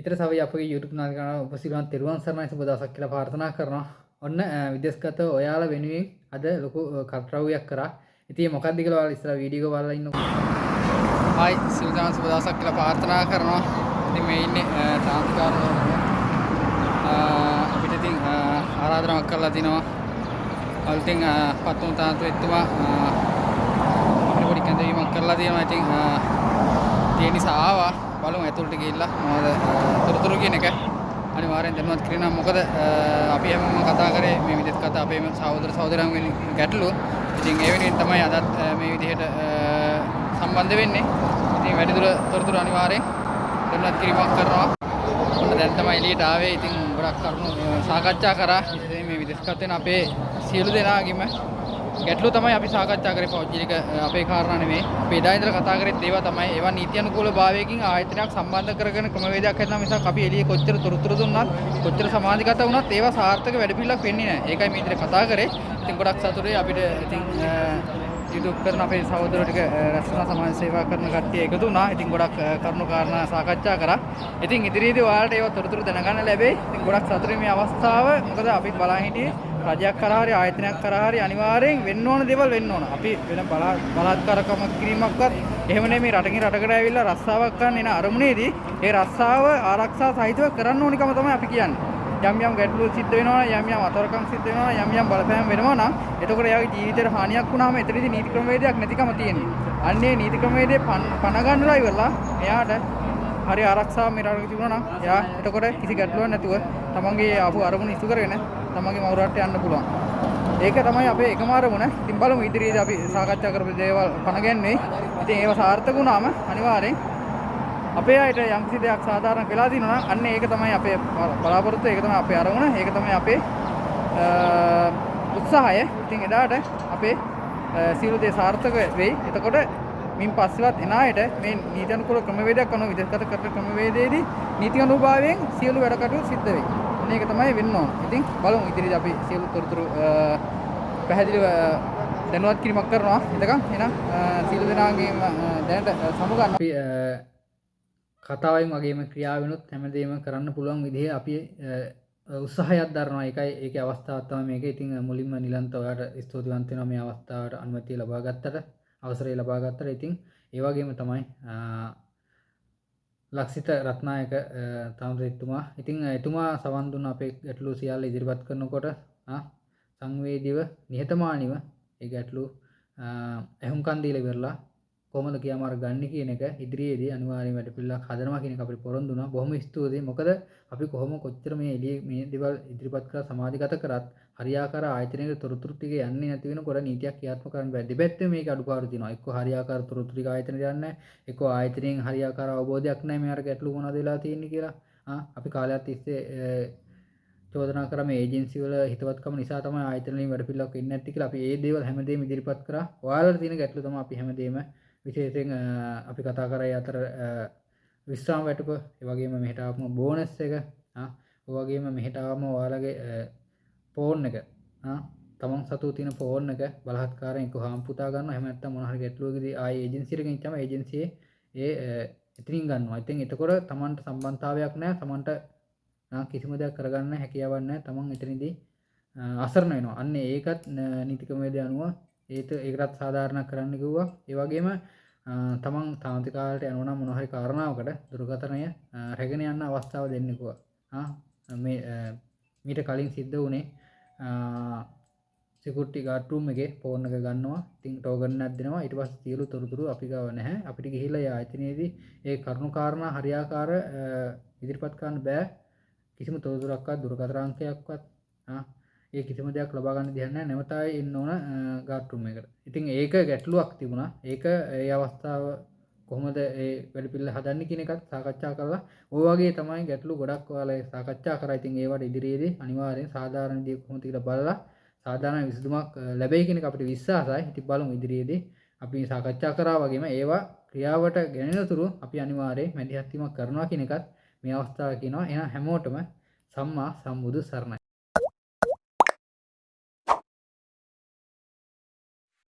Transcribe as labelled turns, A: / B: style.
A: ඊතර සවයි අපගේ YouTube නාලිකාව උපසිරවන් තෙරුවන් සරණයි සුබ දවසක් කියලා ප්‍රාර්ථනා කරනවා. ඔන්න විදේශගත ඔයාලා වෙනුවෙන් අද ලොකු කර්තව්‍යයක් කරා. ඉතින් මොකක්ද කියලා ඔයාලා ඉස්සරහ වීඩියෝ එක බලලා ඉන්නකෝ. හායි සිල්දාන් සුබ දවසක් කියලා ප්‍රාර්ථනා කරනවා. ඉතින් මේ ඉන්නේ තාන්තිකාරවල අපිට ඉතින් ආරාධනාවක් කරලා තිනවා. අලුතින් පත්තුම් තාන්තුවෙතුමා අපිට පොඩි කැඳවීමක් කරලා තියෙනවා. ඉතින් ඒ නිසා ආවා. බලමු ඇතුළට ගිහිල්ලා මොනවද තොරතුරු කියන එක අනිවාර්යෙන් දැනුවත් කරනවා. මොකද අපි හැමෝම කතා කරේ මේ විදිහට කතා අපේ සහෝදර සහෝදරයන් වෙන ගැටලුව. ඉතින් ඒ වෙනුවෙන් තමයි අදත් මේ විදිහට සම්බන්ධ වෙන්නේ. ඉතින් වැඩිදුර තොරතුරු අනිවාර්යෙන් දැනුවත් කිරීමක් කරනවා. ඔන්න දැන් තමයි එළියට ආවේ. ඉතින් ගොඩක් කරුණු සාකච්ඡා කරා. ඉතින් මේ විදේශගත වෙන අපේ සියලු දෙනාගේම ගැටලුව තමයි අපි සාකච්ඡා කරේ. පෞද්ගලික අපේ කාරණා නෙමෙයි. අපි එදා ඉඳලා කතා කරේත් ඒවා තමයි. ඒවා නීති අනුකූල භාවයකින් ආයතනයක් සම්බන්ධ කරගෙන ක්‍රමවේදයක් හදනවා මිසක් අපි එළියේ කොච්චර තොරතුරු දුන්නත් කොච්චර සමාජගත වුණත් ඒවා සාර්ථක වැඩපිළිවෙලක් වෙන්නේ නැහැ. ඒකයි මේ විදිහට කතා කරේ. ඉතින් ගොඩක් සතුටුයි අපිට ඉතින් YouTube කරන අපේ සහෝදරයෝ ටික රැස්වුණා සමාජ සේවා කරන කට්ටිය එකතු වුණා. ඉතින් ගොඩක් කරුණු කාරණා සාකච්ඡා කරා. ඉතින් ඉදිරියේදී ඔයාලට ඒවා තොරතුරු දැනගන්න ලැබෙයි. ඉතින් ගොඩක් සතුටුයි මේ අවස්ථාව. මොකද අපි බලන් හිටියේ රජයක් කරා හරි ආයතනයක් කරා හරි අනිවාර්යෙන් වෙන්න ඕන දේවල් වෙන්න ඕන. අපි වෙන බලාත්කාරකම කිරීමක්වත් එහෙම නෙමෙයි රටකින් රටකට ඇවිල්ලා රස්සාවක් කරන්න එන අරමුණේදී ඒ රස්සාව ආරක්ෂා සහිතව කරන්න ඕනිකම තමයි අපි කියන්නේ. යම් යම් ගැටලු සිද්ධ වෙනවා යම් යම් අතරකම් සිද්ධ වෙනවා යම් යම් බලපෑම් වෙනවා නම් එතකොට එයාගේ ජීවිතේට හානියක් වුණාම එතනදී නීති ක්‍රමවේදයක් නැතිකම තියෙන්නේ. අන්නේ නීති ක්‍රමවේදේ පණ ගන්නලා ඉවරලා එයාට හරි ආරක්ෂාව මේ රටක තිබුණා නම් එයා එතකොට කිසි ගැටලුවක් නැතුව තමන්ගේ ආපු අරමුණ ඉෂ්ට කරගෙන තමන්ගේ මව් රටට යන්න පුළුවන්. ඒක තමයි අපේ එකම අරමුණ. ඉතින් බලමු ඉදිරියේදී අපි සාකච්ඡා කරපු දේවල් පණ ගැන්වේ. ඉතින් ඒව සාර්ථක වුණාම අනිවාර්යෙන් අපේ අයට යම්කිසි දෙයක් සාධාරණ වෙලා දිනවා නම් අන්න ඒක තමයි අපේ බලාපොරොත්තුව. ඒක තමයි අපේ අරමුණ. ඒක තමයි අපේ උත්සාහය. ඉතින් එදාට අපේ සියලු දේ සාර්ථක වෙයි. එතකොට මින් පස්සෙවත් එන අයට මේ නීති අනුකූල ක්‍රමවේදයක් අනුව විදේශගත කරන ක්‍රමවේදයේදී නීති අනුභවයෙන් සියලු වැඩ කටයුතු සිද්ධ වෙයි. මේක තමයි වෙන්න ඕන. ඉතින් බලමු ඉදිරියට අපි සියලු තොරතුරු පැහැදිලිව දැනුවත් කිරීමක් කරනවා. එතකන් එහෙනම් සියලු දෙනාගේම දැනට සමුගන්න අපි කතාවෙන් වගේම ක්‍රියාවෙනුත් හැමදේම කරන්න පුළුවන් විදිහේ අපි උත්සාහයක් දරනවා. ඒකේ අවස්ථාවක් තමයි මේක. ඉතින් මුලින්ම නිලන්ත ඔයාලට ස්තුතිවන්ත වෙනවා මේ අවස්ථාවට අනුමැතිය ලබා ගත්තට, අවසරය ලබා ගත්තට. ඉතින් ඒ වගේම තමයි ලක්ෂිත රත්නායක තාමරේතුමා. ඉතින් එතුමා සවන් දුන්න අපේ ගැටලු සියල්ල ඉදිරිපත් කරනකොට සංවේදීව නිහතමානීව ඒ ගැටලු එහුම්කන් දීලා ඉවරලා කොහොමද ක්‍රියාමාර්ග ගන්න කියන එක ඉදිරියේදී අනිවාර්යයෙන් වැඩපිළිවෙලක් හදනවා කියන එක අපිට පොරොන්දු වුණා. බොහොම ස්තුතියි. මොකද අපි කොච්චර මේ එළියේ මේ දේවල් ඉදිරිපත් කරලා සමාජගත කරත් හරියාකාර ආයතනයක තොරතුරු ටික යන්නේ නැති වෙනකොට නීතියක් ක්‍රියාත්මක කරන්න බැහැ. දෙපැත්තේ මේක අඩුපාඩු තියෙනවා. එක්ක හරියාකාර තොරතුරු ටික ආයතනයට යන්නේ නැහැ. එක්ක ආයතනයෙන් හරියාකාර අවබෝධයක් නැහැ මෙයාට ගැටලු මොනවද වෙලා තියෙන්නේ කියලා. අපි කාලයක් තිස්සේ චෝදනා කරා මේ ඒජන්සි වල හිතවත්කම නිසා තමයි ආයතන වලින් වැඩපිළිවෙලක් වෙන්නේ නැති කියලා. අපි ඒ දේවල් හැමදේම ඉදිරිපත් කරා. ඔයාලට තියෙන ගැටලු තමයි අපි හැමදේම විශේෂයෙන් අපි කතා කරේ අතර විශ්‍රාම වැටුප, ඒ වගේම මෙහෙට ආවම බෝනස් එක, ඒ වගේම මෙහෙට ආවම ඔයාලගේ ෆෝන් එක, තමන් සතු තියෙන ෆෝන් එක බලහත්කාරයෙන් එක්ක හාම් පුතා ගන්නවා. එහෙම නැත්නම් මොන හරි ගැටලුවකදී ආයේ ඒජන්සි එකකින් ගියාම ඒජන්සියේ එතනින් ගන්නවා. ඉතින් එතකොට තමන්ට සම්බන්ධතාවයක් නැහැ. තමන්ට කිසිම දෙයක් කරගන්න හැකියාවක් නැහැ. තමන් එතනදී අසරණ වෙනවා. අන්න ඒකත් නීති ක්‍රමවේදය අනුව ඒකටත් සාධාරණ කරන්න කිව්වා. ඒ වගේම තමන් තාන්තිකාලට යනවා නම් මොන හරි කාරණාවකට දුරකථනය රැගෙන යන්න අවස්ථාව දෙන්න කිව්වා. මේ මීට කලින් සිද්ධ වුණේ සිකියුරිටි ගාඩ් රූම් එකේ ෆෝන් එක ගන්නවා. ඉතින් ටෝකන් එකක් දෙනවා. ඊට පස්සේ සියලු තොරතුරු අපි ගාව නැහැ. අපිට ගිහිල්ලා ඒ ආයතනයේදී ඒ කරුණු කාරණා හරියාකාර ඉදිරිපත් කරන්න බෑ. කිසිම තොරතුරක්වත් දුරකථන අංකයක්වත් ඒ කිසිම දෙයක් ලබා ගන්න දෙයක් නැහැ. නැවත ආයේ එන්න ඕන ගාඩ් රූම් එකට. ඉතින් ඒක ගැටලුවක් තිබුණා. ඒක ඒ අවස්ථාව කොහොමද ඒ වැඩපිළිවෙල හදන්නේ කියන එකත් සාකච්ඡා කරලා ඔය වගේ තමයි ගැටලු ගොඩක් ඔයාලා සාකච්ඡා කරා. ඉතින් ඒවට ඉදිරියේදී අනිවාර්යෙන් සාධාරණ දේ කොහොමද කියලා බලලා සාධාරණ විසඳුමක් ලැබෙයි කියන එක අපිට විශ්වාසයි. ඉතින් බලමු ඉදිරියේදී අපි සාකච්ඡා කරා වගේම ඒවා ක්‍රියාවට ගැනෙනතුරු අපි අනිවාර්යෙන් මැදිහත් වීමක් කරනවා කියන එකත් මේ අවස්ථාවේ කියනවා. එහෙනම් හැමෝටම සම්මා සම්බුදු සරණයි.